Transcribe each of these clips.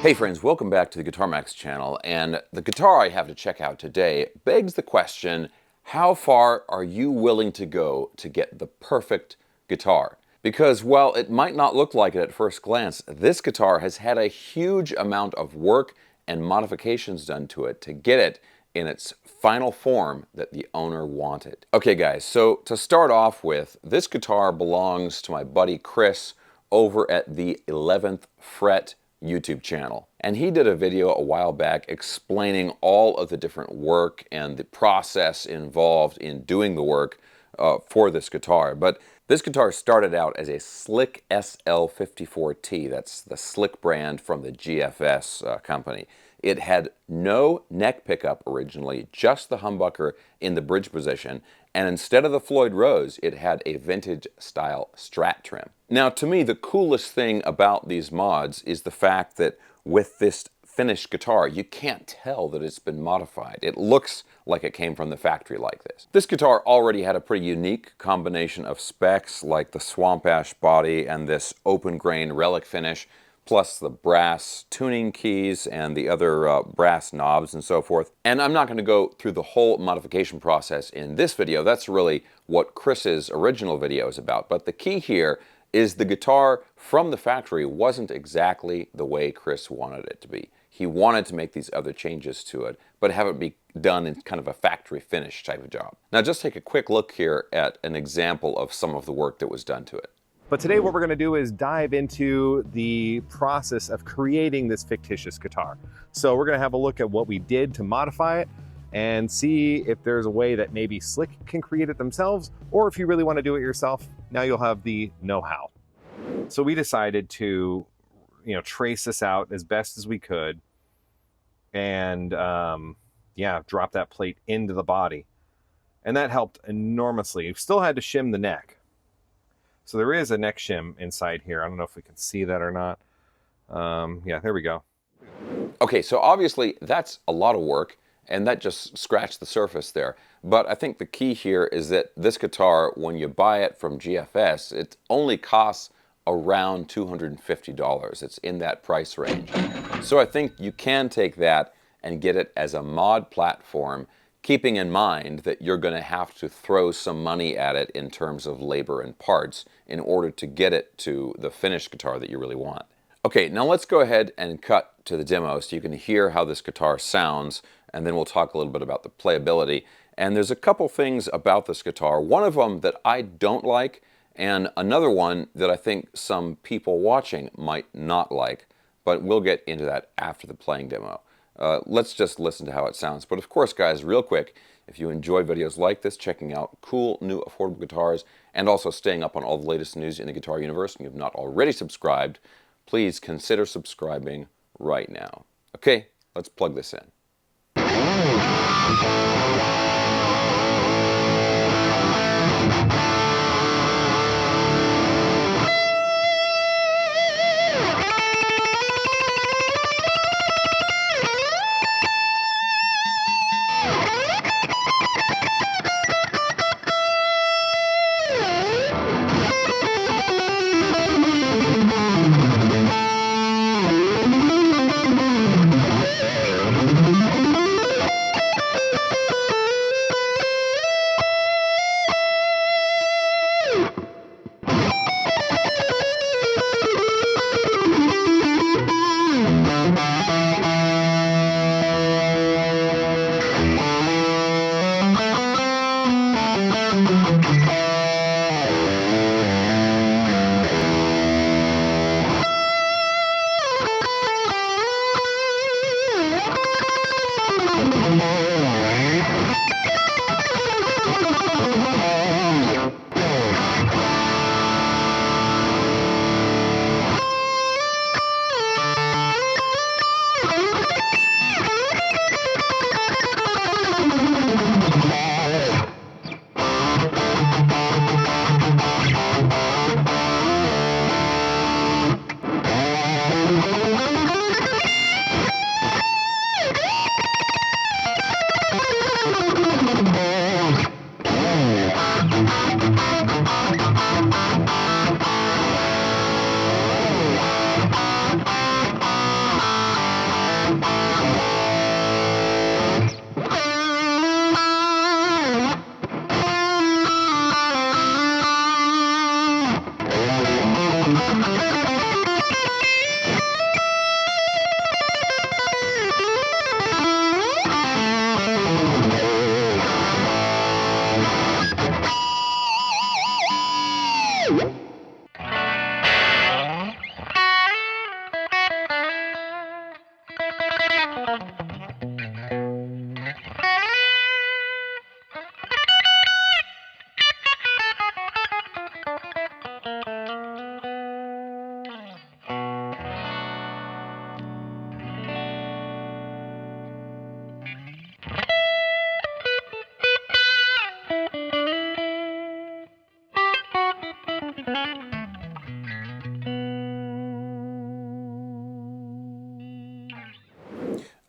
Hey friends, welcome back to the Guitar Max channel, and the guitar I have to check out today begs the question, how far are you willing to go to get the perfect guitar? Because while it might not look like it at first glance, this guitar has had a huge amount of work and modifications done to it to get it in its final form that the owner wanted. Okay guys, so to start off with, this guitar belongs to my buddy Chris over at the 11th Fret YouTube channel. And he did a video a while back explaining all of the different work and the process involved in doing the work for this guitar. But this guitar started out as a Slick SL54T. That's the Slick brand from the GFS company. It had no neck pickup originally, just the humbucker in the bridge position, and instead of the Floyd Rose, it had a vintage style Strat trim. Now to me, the coolest thing about these mods is the fact that with this finished guitar, you can't tell that it's been modified. It looks like it came from the factory like this. This guitar already had a pretty unique combination of specs, like the swamp ash body and this open grain relic finish, plus the brass tuning keys and the other brass knobs and so forth. And I'm not going to go through the whole modification process in this video. That's really what Chris's original video is about. But the key here is the guitar from the factory wasn't exactly the way Chris wanted it to be. He wanted to make these other changes to it, but have it be done in kind of a factory finish type of job. Now just take a quick look here at an example of some of the work that was done to it. But today what we're going to do is dive into the process of creating this fictitious guitar. So we're going to have a look at what we did to modify it and see if there's a way that maybe Slick can create it themselves, or if you really want to do it yourself, now you'll have the know-how. So we decided to, trace this out as best as we could and drop that plate into the body. And that helped enormously. We still had to shim the neck. So there is a neck shim inside here. I don't know if we can see that or not. Yeah, there we go. Okay, so obviously that's a lot of work, and that just scratched the surface there. But I think the key here is that this guitar, when you buy it from GFS, it only costs around $250. It's in that price range. So I think you can take that and get it as a mod platform, keeping in mind that you're going to have to throw some money at it in terms of labor and parts in order to get it to the finished guitar that you really want. Okay, now let's go ahead and cut to the demo so you can hear how this guitar sounds, and then we'll talk a little bit about the playability. And there's a couple things about this guitar, one of them that I don't like, and another one that I think some people watching might not like, but we'll get into that after the playing demo. Let's just listen to how it sounds. But of course, guys, real quick, if you enjoy videos like this, checking out cool, new, affordable guitars, and also staying up on all the latest news in the guitar universe, and you have not already subscribed, please consider subscribing right now. Okay, let's plug this in.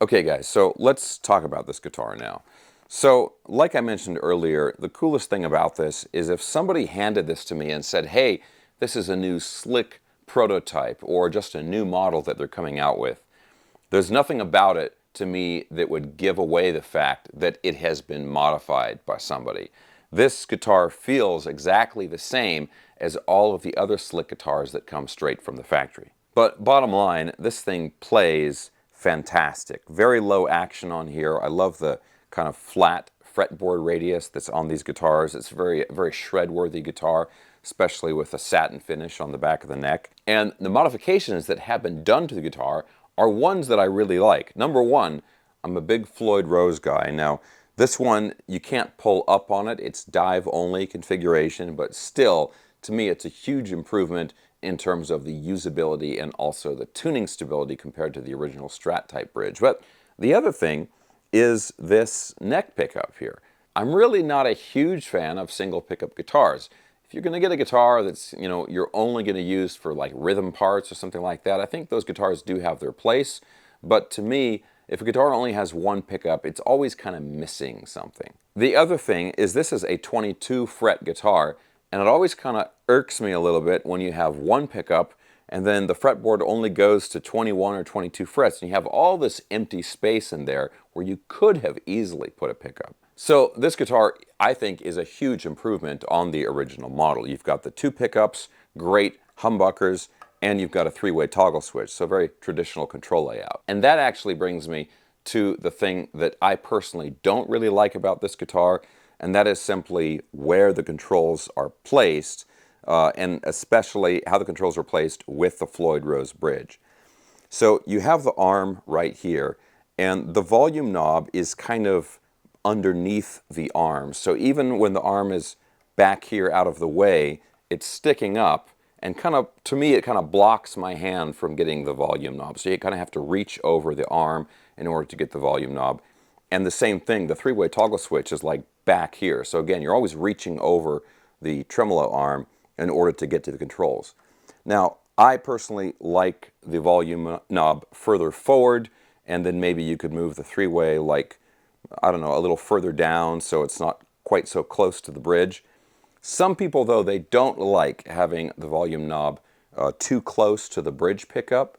Okay guys, so let's talk about this guitar now. So, like I mentioned earlier, the coolest thing about this is if somebody handed this to me and said, hey, this is a new Slick prototype or just a new model that they're coming out with, there's nothing about it to me that would give away the fact that it has been modified by somebody. This guitar feels exactly the same as all of the other Slick guitars that come straight from the factory. But bottom line, this thing plays fantastic. Very low action on here. I love the kind of flat fretboard radius that's on these guitars. It's a very shred-worthy guitar, especially with a satin finish on the back of the neck. And the modifications that have been done to the guitar are ones that I really like. Number one, I'm a big Floyd Rose guy. Now, this one, you can't pull up on it. It's dive-only configuration, but still, to me, it's a huge improvement in terms of the usability and also the tuning stability compared to the original Strat type bridge. But the other thing is this neck pickup here. I'm really not a huge fan of single pickup guitars. If you're going to get a guitar that's, you're only going to use for like rhythm parts or something like that, I think those guitars do have their place. But to me, if a guitar only has one pickup, it's always kind of missing something. The other thing is this is a 22 fret guitar, and it always kind of irks me a little bit when you have one pickup and then the fretboard only goes to 21 or 22 frets and you have all this empty space in there where you could have easily put a pickup. So this guitar, I think, is a huge improvement on the original model. You've got the two pickups, great humbuckers, and you've got a three-way toggle switch, so very traditional control layout. And that actually brings me to the thing that I personally don't really like about this guitar, and that is simply where the controls are placed, and especially how the controls are placed with the Floyd Rose bridge. So you have the arm right here, and the volume knob is kind of underneath the arm. So even when the arm is back here out of the way, it's sticking up, and kind of, to me, it kind of blocks my hand from getting the volume knob. So you kind of have to reach over the arm in order to get the volume knob. And the same thing, the three-way toggle switch is like back here. So again, you're always reaching over the tremolo arm in order to get to the controls. Now, I personally like the volume knob further forward, and then maybe you could move the three-way like, I don't know, a little further down so it's not quite so close to the bridge. Some people, though, they don't like having the volume knob too close to the bridge pickup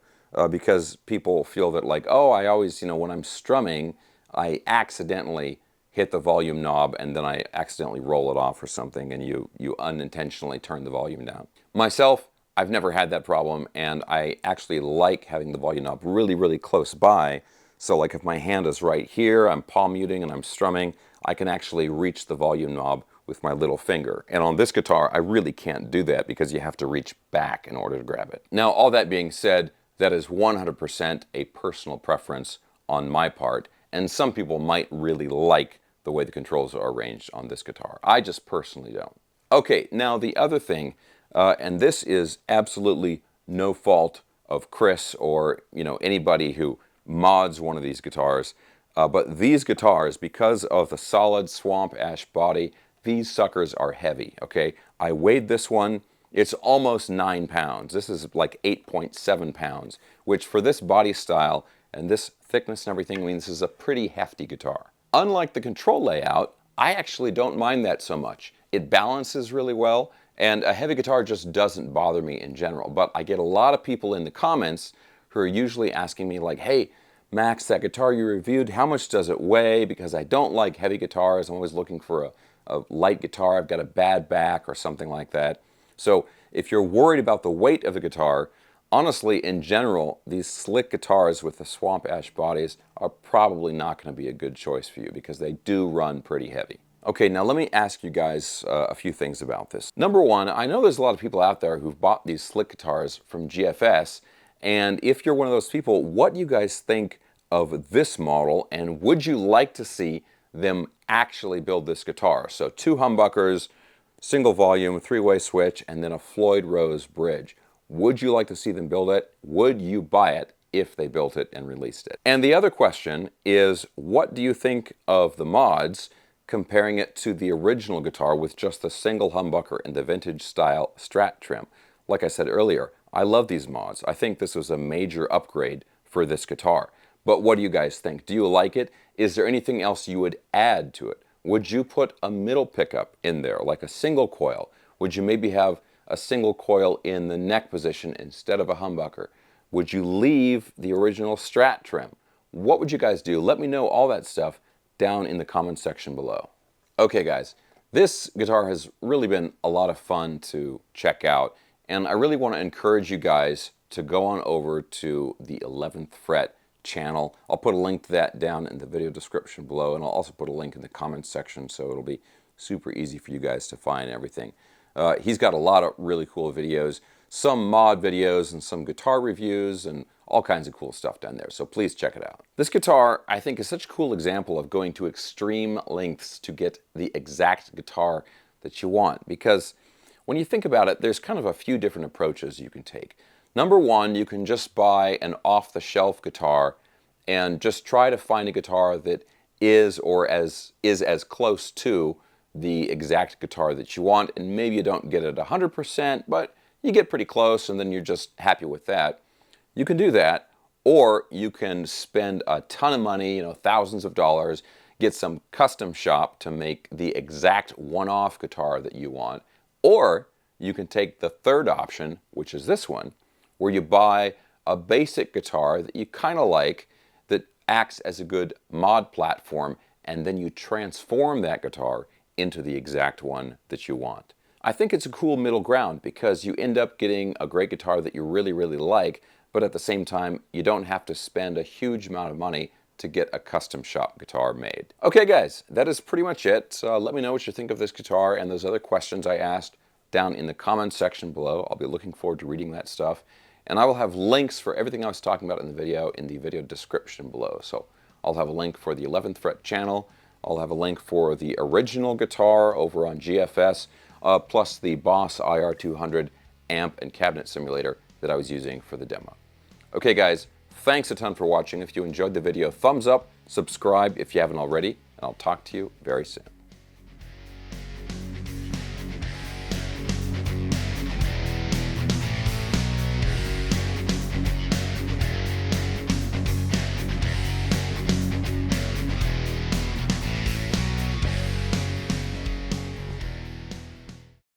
because people feel that like, oh, I always, when I'm strumming, I accidentally hit the volume knob and then I accidentally roll it off or something and you unintentionally turn the volume down. Myself, I've never had that problem, and I actually like having the volume knob really close by. So like if my hand is right here, I'm palm muting and I'm strumming, I can actually reach the volume knob with my little finger. And on this guitar, I really can't do that because you have to reach back in order to grab it. Now, all that being said, that is 100% a personal preference on my part, and some people might really like the way the controls are arranged on this guitar. I just personally don't. Okay, now the other thing, and this is absolutely no fault of Chris or anybody who mods one of these guitars, but these guitars, because of the solid swamp ash body, these suckers are heavy, okay? I weighed this one, it's almost 9 pounds. This is like 8.7 pounds, which for this body style and this thickness and everything means this is a pretty hefty guitar. Unlike the control layout, I actually don't mind that so much. It balances really well, and a heavy guitar just doesn't bother me in general. But I get a lot of people in the comments who are usually asking me like, hey, Max, that guitar you reviewed, how much does it weigh? Because I don't like heavy guitars. I'm always looking for a light guitar. I've got a bad back or something like that. So if you're worried about the weight of the guitar, honestly, in general, these slick guitars with the swamp ash bodies are probably not going to be a good choice for you because they do run pretty heavy. Okay, now let me ask you guys a few things about this. Number one, I know there's a lot of people out there who've bought these slick guitars from GFS, and if you're one of those people, what do you guys think of this model, and would you like to see them actually build this guitar? So 2 humbuckers, single volume, 3-way switch, and then a Floyd Rose bridge. Would you like to see them build it? Would you buy it if they built it and released it? And the other question is, what do you think of the mods comparing it to the original guitar with just the single humbucker and the vintage style Strat trim? Like I said earlier, I love these mods. I think this was a major upgrade for this guitar. But what do you guys think? Do you like it? Is there anything else you would add to it? Would you put a middle pickup in there, like a single coil? Would you maybe have a single coil in the neck position instead of a humbucker? Would you leave the original Strat trim? What would you guys do? Let me know all that stuff down in the comments section below. Okay guys, this guitar has really been a lot of fun to check out, and I really want to encourage you guys to go on over to the 11th Fret channel. I'll put a link to that down in the video description below, and I'll also put a link in the comments section so it'll be super easy for you guys to find everything. He's got a lot of really cool videos, some mod videos and some guitar reviews and all kinds of cool stuff down there, so please check it out. This guitar, I think, is such a cool example of going to extreme lengths to get the exact guitar that you want, because when you think about it, there's kind of a few different approaches you can take. Number one, you can just buy an off-the-shelf guitar and just try to find a guitar that is as close to the exact guitar that you want, and maybe you don't get it 100%, but you get pretty close and then you're just happy with that. You can do that, or you can spend a ton of money, thousands of dollars, get some custom shop to make the exact one-off guitar that you want, or you can take the third option, which is this one, where you buy a basic guitar that you kind of like, that acts as a good mod platform, and then you transform that guitar into the exact one that you want. I think it's a cool middle ground because you end up getting a great guitar that you really, really like, but at the same time, you don't have to spend a huge amount of money to get a custom shop guitar made. Okay guys, that is pretty much it. Let me know what you think of this guitar and those other questions I asked down in the comments section below. I'll be looking forward to reading that stuff. And I will have links for everything I was talking about in the video description below. So I'll have a link for the 11th Fret channel. I'll have a link for the original guitar over on GFS, plus the Boss IR200 amp and cabinet simulator that I was using for the demo. Okay guys, thanks a ton for watching. If you enjoyed the video, thumbs up, subscribe if you haven't already, and I'll talk to you very soon.